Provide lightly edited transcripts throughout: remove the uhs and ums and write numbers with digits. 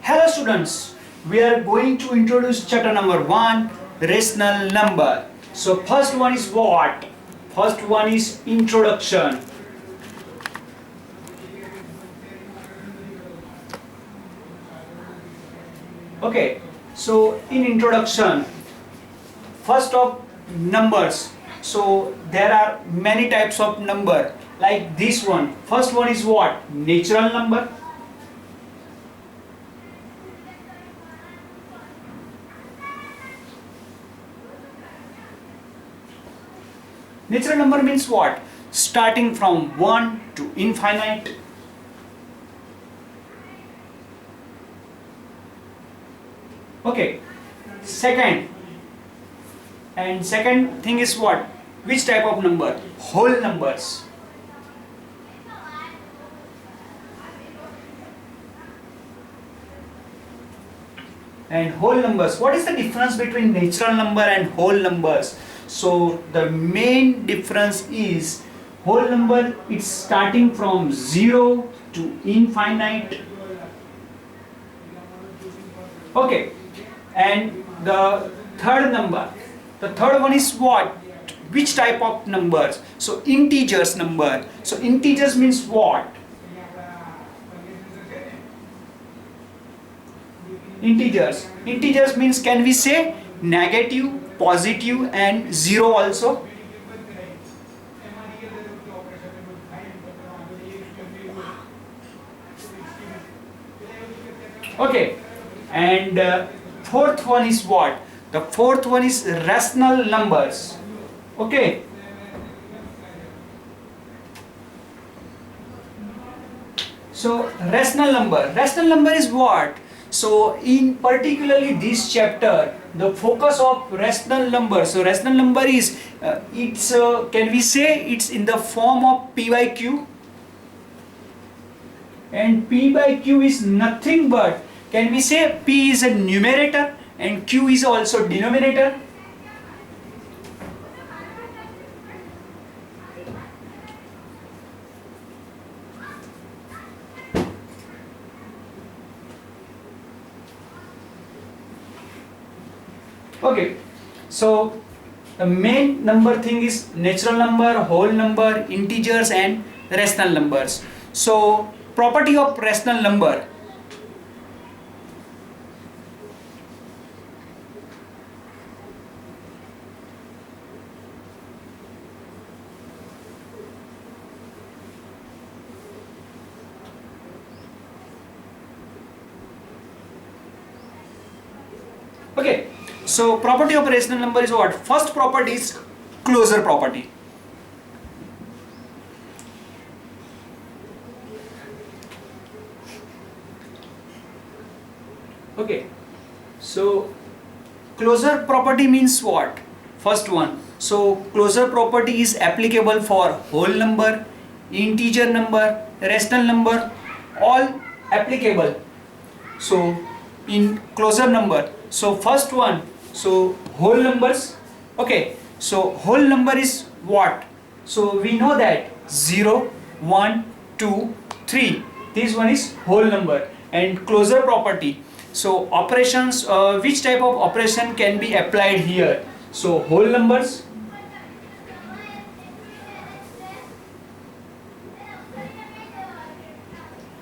Hello students, we are going to introduce chapter number 1, rational number. So first one is what? First one is introduction. Okay, so in introduction, first of numbers. So there are many types of number like this one. First one is what? Natural number. Natural number means what? Starting from 1 to infinite. Okay. Second thing is what? Which type of number? Whole numbers. And whole numbers. What is the difference between natural number and whole numbers? So the main difference is whole number is starting from 0 to infinite. Okay. And the third one is what? Which type of numbers? So integers number. So integers means what? Integers means, can we say negative, positive and 0 also? Okay. And fourth one is what? The fourth one is rational numbers. Okay. So rational number is what? So in particularly this chapter, the focus of rational number. So rational number is can we say it's in the form of P by Q? And P by Q is nothing but, can we say P is a numerator and Q is also denominator? Okay, so the main number thing is natural number, whole number, integers and rational numbers. So property of rational number. Okay. So property of rational number is what? First property is closure property. Okay. So closure property means what? First one. So closure property is applicable for whole number, integer number, rational number, all applicable. So in closure number. So first one. So whole numbers. Okay, so whole number is what? So we know that 0, 1, 2, 3. This one is whole number. And closure property. So operations, which type of operation can be applied here? So whole numbers.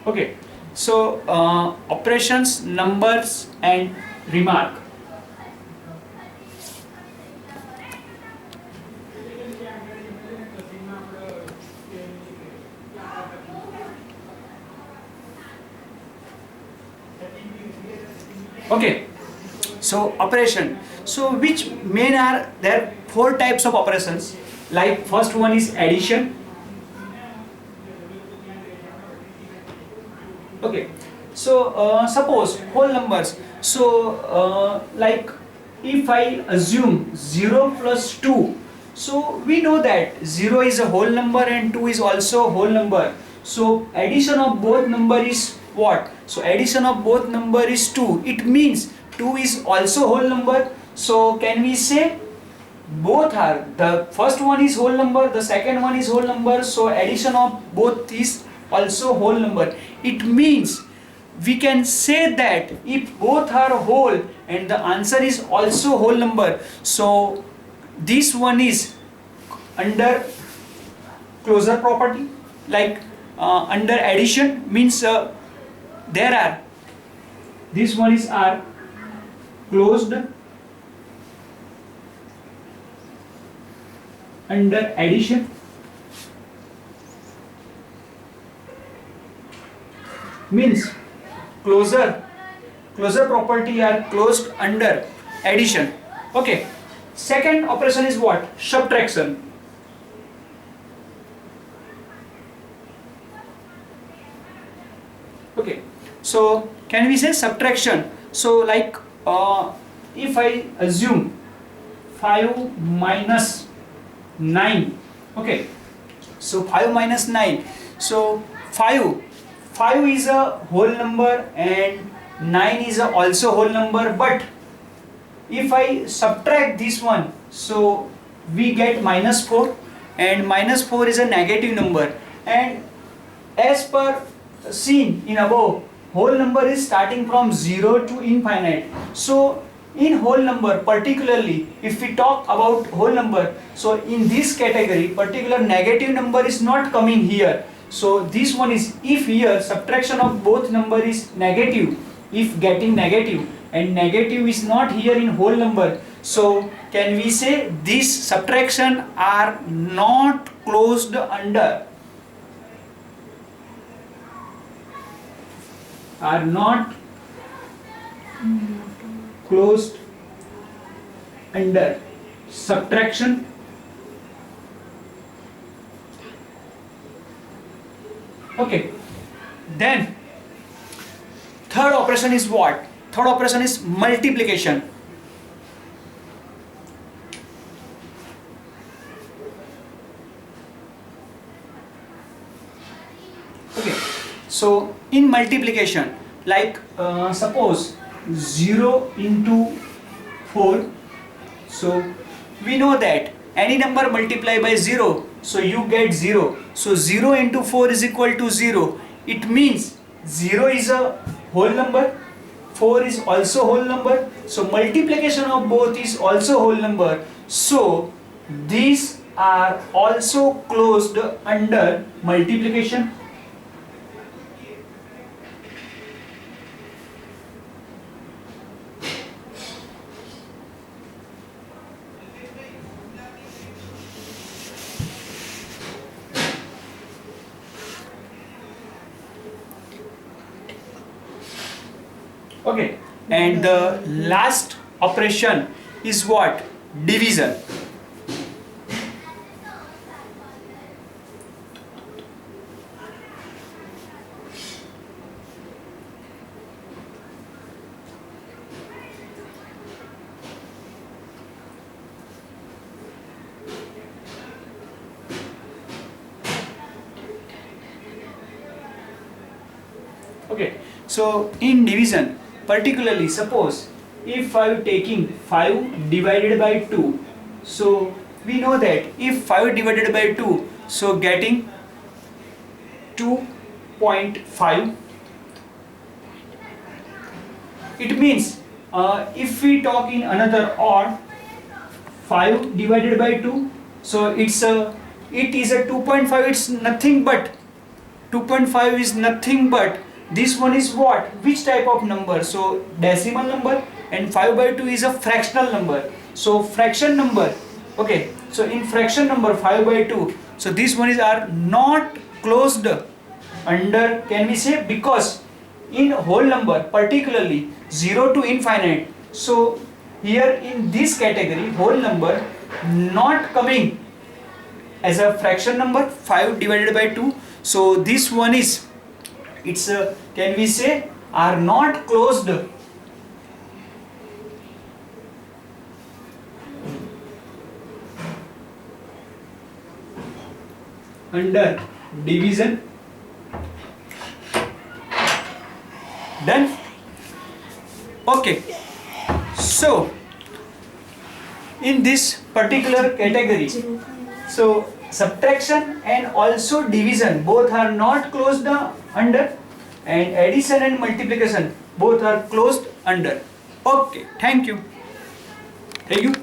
Okay, so operations, numbers and remark. Okay, so operation. So which main are there? 4 types of operations. Like first one is addition. Okay, so suppose whole numbers. So like if I assume 0 plus 2, so we know that 0 is a whole number and 2 is also a whole number. So addition of both number is what? So addition of both number is 2. It means 2 is also whole number. So can we say both are, the first one is whole number, the second one is whole number. So addition of both is also whole number. It means we can say that if both are whole and the answer is also whole number, so this one is under closure property. Like under addition means there are, this one is are closed under addition. Means closure property are closed under addition. Okay. Second operation is what? Subtraction. Okay. So can we say subtraction? So like if I assume 5 minus 9. Okay. So 5 minus 9. So 5 is a whole number and 9 is a also whole number, but if I subtract this one, so we get minus 4, and minus 4 is a negative number, and as per seen in above, whole number is starting from 0 to infinite. So in whole number, particularly if we talk about whole number, so in this category particular negative number is not coming here. So this one is, if here subtraction of both number is negative, if getting negative, and negative is not here in whole number, so can we say these subtraction are not closed under, are not closed under subtraction. Okay, then third operation is what? Third operation is multiplication. Okay, so in multiplication, like suppose 0 into 4, so we know that any number multiply by 0, so you get 0. So 0 into 4 is equal to 0. It means 0 is a whole number, 4 is also whole number, so multiplication of both is also whole number. So these are also closed under multiplication. Okay, and the last operation is what? Division. Okay, so in division, particularly suppose if I am taking 5 divided by 2, so we know that if 5 divided by 2, so getting 2.5, it means if we talk in another odd, 5 divided by 2, so it is a 2.5, it's nothing but 2.5 is nothing but this one is what? Which type of number? So decimal number, and 5 by 2 is a fractional number. So fraction number. Okay. So in fraction number 5 by 2. So these one is are not closed under, can we say, because in whole number, particularly 0 to infinite. So here in this category, whole number not coming as a fraction number 5 divided by 2. So this one is, it's a, can we say, are not closed under division. Done? Okay. So in this particular category, so subtraction and also division both are not closed under, and addition and multiplication both are closed under. Okay, thank you.